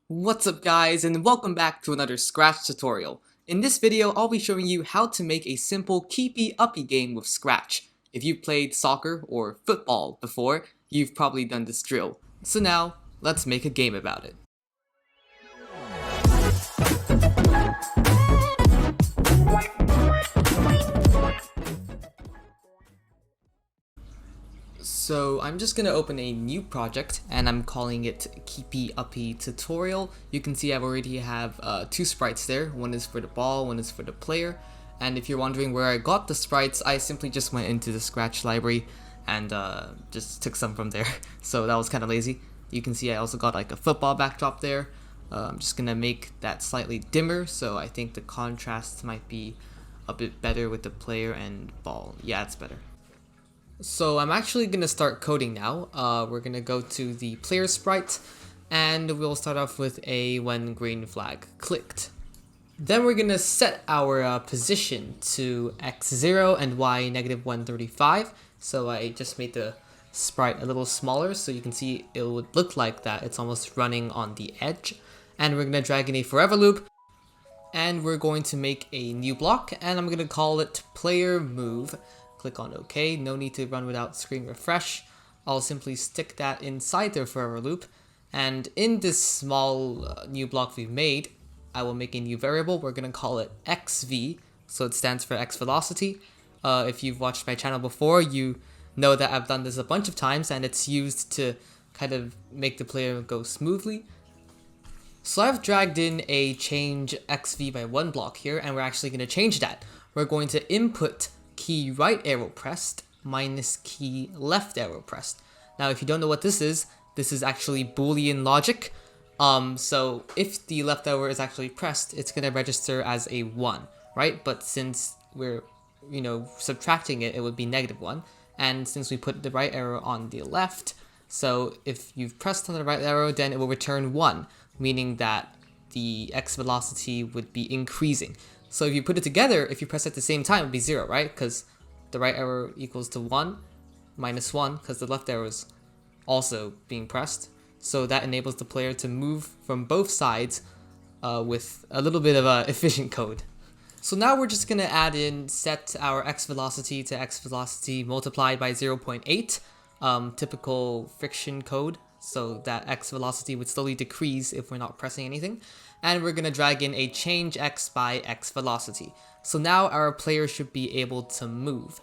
What's up guys, and welcome back to another Scratch tutorial. In this video, I'll be showing you how to make a simple keepy uppy game with Scratch. If you've played soccer or football before, you've probably done this drill. So now, let's make a game about it. So I'm just gonna open a new project and I'm calling it Keepy Uppy Tutorial. You can see I've already have two sprites there. One is for the ball, one is for the player. And if you're wondering where I got the sprites, I simply just went into the Scratch library and just took some from there. So that was kind of lazy. You can see I also got like a football backdrop there. I'm just gonna make that slightly dimmer, so I think the contrast might be a bit better with the player and ball. Yeah, it's better. So I'm actually going to start coding now. We're going to go to the player sprite and we'll start off with a when green flag clicked. Then we're going to set our position to x0 and y negative 135. So I just made the sprite a little smaller so you can see it would look like that. It's almost running on the edge. And we're going to drag in a forever loop. And we're going to make a new block and I'm going to call it player move. Click on OK, no need to run without screen refresh. I'll simply stick that inside the forever loop. And in this small new block we've made, I will make a new variable. We're going to call it xv, so it stands for x velocity. If you've watched my channel before, you know that I've done this a bunch of times and it's used to kind of make the player go smoothly. So I've dragged in a change xv by 1 block here, and we're actually going to change that. We're going to input key right arrow pressed minus key left arrow pressed. Now if you don't know what this is actually Boolean logic. So if the left arrow is actually pressed, it's going to register as a 1, right? But since we're, subtracting it, it would be -1. And since we put the right arrow on the left, so if you've pressed on the right arrow, then it will return 1, meaning that the x velocity would be increasing. So if you put it together, if you press it at the same time, it would be 0, right? Because the right arrow equals to 1 minus 1, because the left arrow is also being pressed. So that enables the player to move from both sides with a little bit of efficient code. So now we're just going to add in set our x velocity to x velocity multiplied by 0.8, typical friction code. So that x velocity would slowly decrease if we're not pressing anything. And we're going to drag in a change x by x velocity. So now our player should be able to move.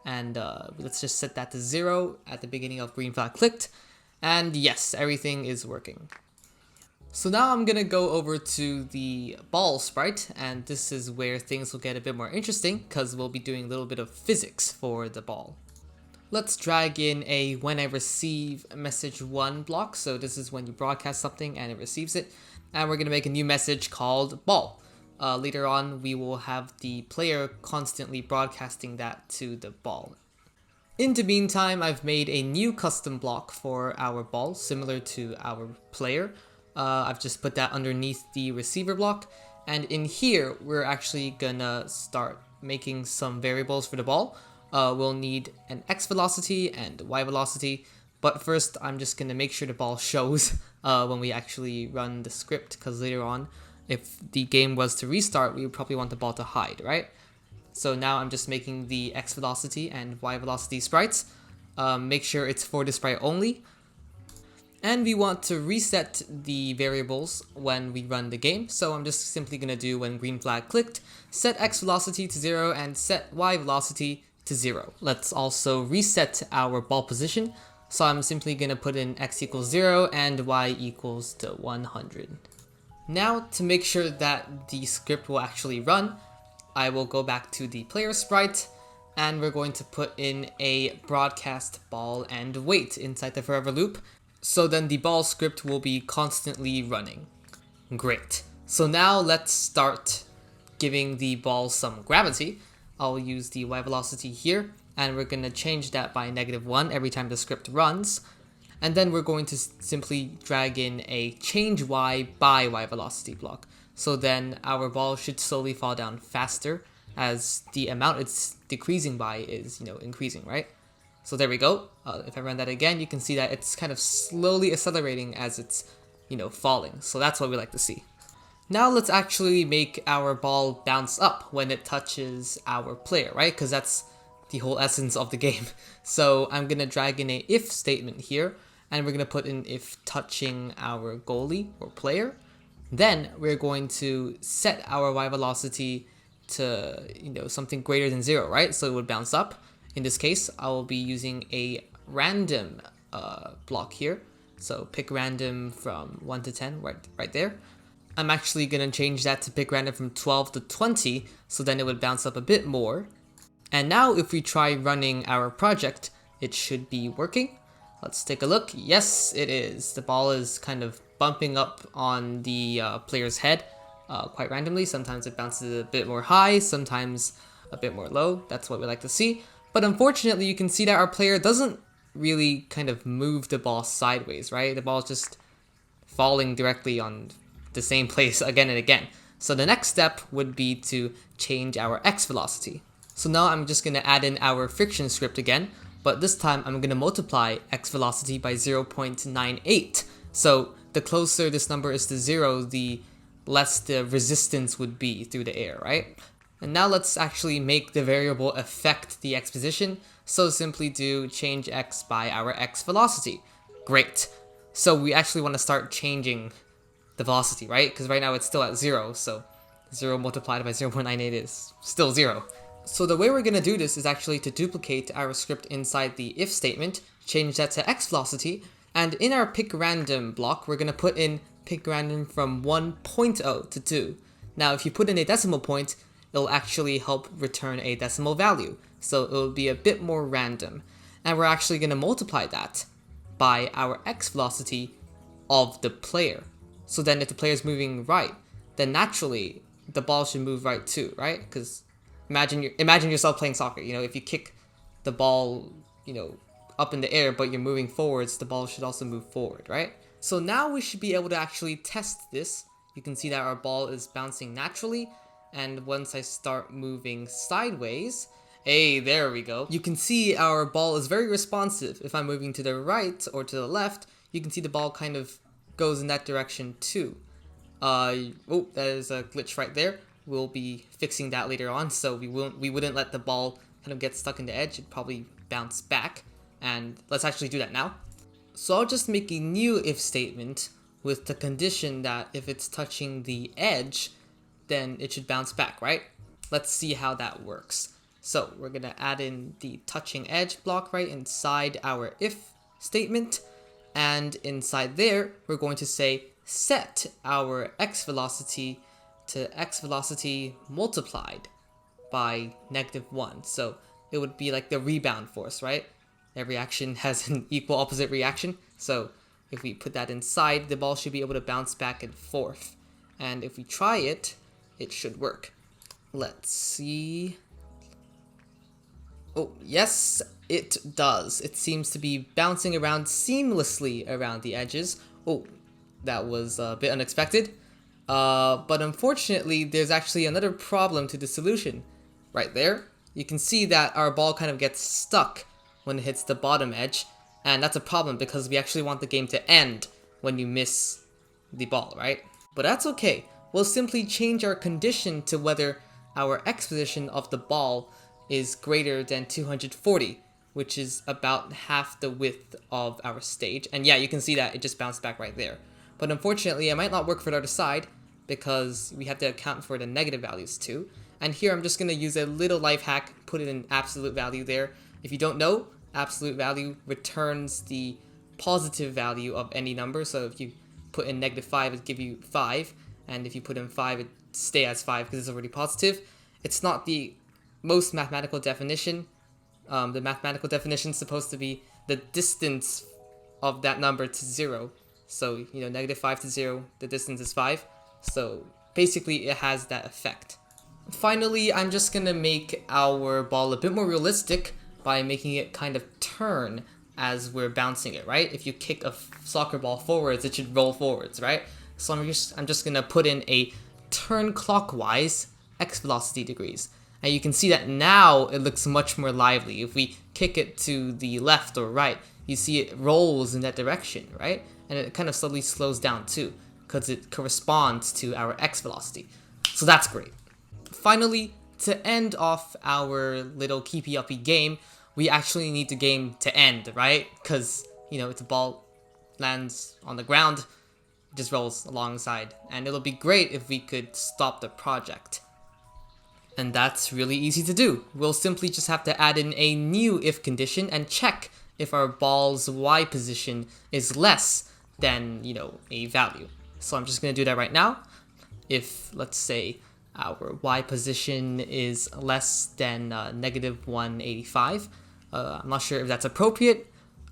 And let's just set that to 0 at the beginning of green flag clicked. And yes, everything is working. So now I'm going to go over to the ball sprite, and this is where things will get a bit more interesting because we'll be doing a little bit of physics for the ball. Let's drag in a when I receive message 1 block. So this is when you broadcast something and it receives it. And we're going to make a new message called ball. Later on, we will have the player constantly broadcasting that to the ball. In the meantime, I've made a new custom block for our ball, similar to our player. I've just put that underneath the receiver block. And in here, we're actually gonna start making some variables for the ball. We'll need an x velocity and y velocity, but first I'm just going to make sure the ball shows when we actually run the script, because later on, if the game was to restart, we would probably want the ball to hide, right? So now I'm just making the x velocity and y velocity sprites. Make sure it's for the sprite only. And we want to reset the variables when we run the game. So I'm just simply going to do when green flag clicked, set x velocity to 0 and set y velocity to 0. Let's also reset our ball position. So I'm simply going to put in x equals 0 and y equals to 100. Now to make sure that the script will actually run, I will go back to the player sprite and we're going to put in a broadcast ball and wait inside the forever loop. So then the ball script will be constantly running. Great. So now let's start giving the ball some gravity. I'll use the y velocity here, and we're going to change that by -1 every time the script runs. And then we're going to simply drag in a change y by y velocity block. So then our ball should slowly fall down faster as the amount it's decreasing by is, increasing, right? So there we go. If I run that again, you can see that it's kind of slowly accelerating as it's, falling. So that's what we like to see. Now let's actually make our ball bounce up when it touches our player, right? Because that's the whole essence of the game. So I'm going to drag in a if statement here, and we're going to put in if touching our goalie or player. Then we're going to set our y velocity to something greater than 0, right? So it would bounce up. In this case, I will be using a random block here. So pick random from 1 to 10 right there. I'm actually going to change that to pick random from 12 to 20, so then it would bounce up a bit more. And now if we try running our project, it should be working. Let's take a look. Yes, it is. The ball is kind of bumping up on the player's head quite randomly. Sometimes it bounces a bit more high, sometimes a bit more low. That's what we like to see. But unfortunately, you can see that our player doesn't really kind of move the ball sideways, right? The ball is just falling directly on the same place again and again. So the next step would be to change our x velocity. So now I'm just going to add in our friction script again, but this time I'm going to multiply x velocity by 0.98. So the closer this number is to 0, the less the resistance would be through the air, right? And now let's actually make the variable affect the x position. So simply do change x by our x velocity. Great. So we actually want to start changing the velocity, right? Because right now it's still at 0, so 0 multiplied by 0.98 is still 0. So the way we're going to do this is actually to duplicate our script inside the if statement, change that to x velocity, and in our pick random block, we're going to put in pick random from 1.0 to 2. Now if you put in a decimal point, it'll actually help return a decimal value, so it'll be a bit more random. And we're actually going to multiply that by our x velocity of the player. So then if the player is moving right, then naturally the ball should move right too, right? Because imagine yourself playing soccer. If you kick the ball, up in the air, but you're moving forwards, the ball should also move forward, right? So now we should be able to actually test this. You can see that our ball is bouncing naturally, and once I start moving sideways, hey, there we go. You can see our ball is very responsive. If I'm moving to the right or to the left, you can see the ball kind of goes in that direction too. Oh, that is a glitch right there. We'll be fixing that later on, so we wouldn't let the ball kind of get stuck in the edge. It'd probably bounce back, and let's actually do that now. So I'll just make a new if statement with the condition that if it's touching the edge, then it should bounce back, right? Let's see how that works. So we're gonna add in the touching edge block right inside our if statement, and inside there we're going to say set our x velocity to x velocity multiplied by -1. So it would be like the rebound force, right? Every action has an equal opposite reaction. So if we put that inside, the ball should be able to bounce back and forth. And if we try it, it should work. Let's see. Oh, yes, it does. It seems to be bouncing around seamlessly around the edges. Oh, that was a bit unexpected. But unfortunately, there's actually another problem to the solution. Right there, you can see that our ball kind of gets stuck when it hits the bottom edge, and that's a problem because we actually want the game to end when you miss the ball, right? But that's okay. We'll simply change our condition to whether our x position of the ball is greater than 240, which is about half the width of our stage. And yeah, you can see that it just bounced back right there. But unfortunately, it might not work for the other side because we have to account for the negative values too. And here I'm just going to use a little life hack, put it in absolute value there. If you don't know, absolute value returns the positive value of any number. So if you put in -5, it give you 5. And if you put in 5, it stay as 5 because it's already positive. It's not the most mathematical definition. The mathematical definition is supposed to be the distance of that number to 0. So, -5 to 0, the distance is 5. So basically it has that effect. Finally, I'm just going to make our ball a bit more realistic by making it kind of turn as we're bouncing it, right? If you kick a soccer ball forwards, it should roll forwards, right? So I'm just going to put in a turn clockwise x velocity degrees. And you can see that now it looks much more lively. If we kick it to the left or right, you see it rolls in that direction, right? And it kind of slowly slows down too, because it corresponds to our x velocity. So that's great. Finally, to end off our little keepy uppy game, we actually need the game to end, right? Because, you know, if the ball lands on the ground, it just rolls alongside. And it'll be great if we could stop the project. And that's really easy to do. We'll simply just have to add in a new if condition and check if our ball's y position is less than, you know, a value. So I'm just going to do that right now. If, let's say, our y position is less than negative 185, I'm not sure if that's appropriate.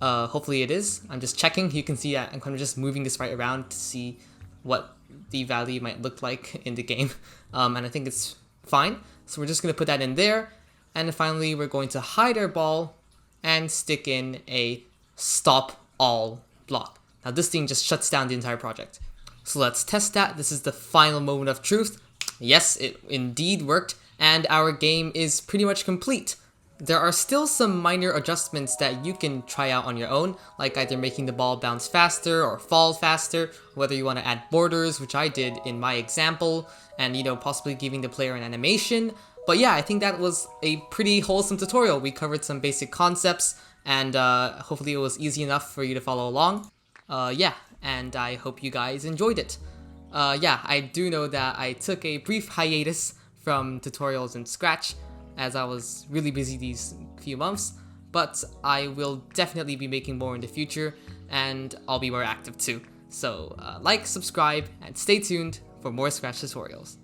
Hopefully it is. I'm just checking. You can see that I'm kind of just moving this right around to see what the value might look like in the game. And I think it's fine. So we're just going to put that in there. And then finally, we're going to hide our ball and stick in a stop all block. Now this thing just shuts down the entire project. So let's test that. This is the final moment of truth. Yes, it indeed worked, and our game is pretty much complete. There are still some minor adjustments that you can try out on your own, like either making the ball bounce faster or fall faster, whether you want to add borders, which I did in my example, and, you know, possibly giving the player an animation. But yeah, I think that was a pretty wholesome tutorial. We covered some basic concepts, and hopefully it was easy enough for you to follow along. Yeah, and I hope you guys enjoyed it. Yeah, I do know that I took a brief hiatus from tutorials in Scratch, as I was really busy these few months, but I will definitely be making more in the future, and I'll be more active too. So like, subscribe, and stay tuned for more Scratch tutorials.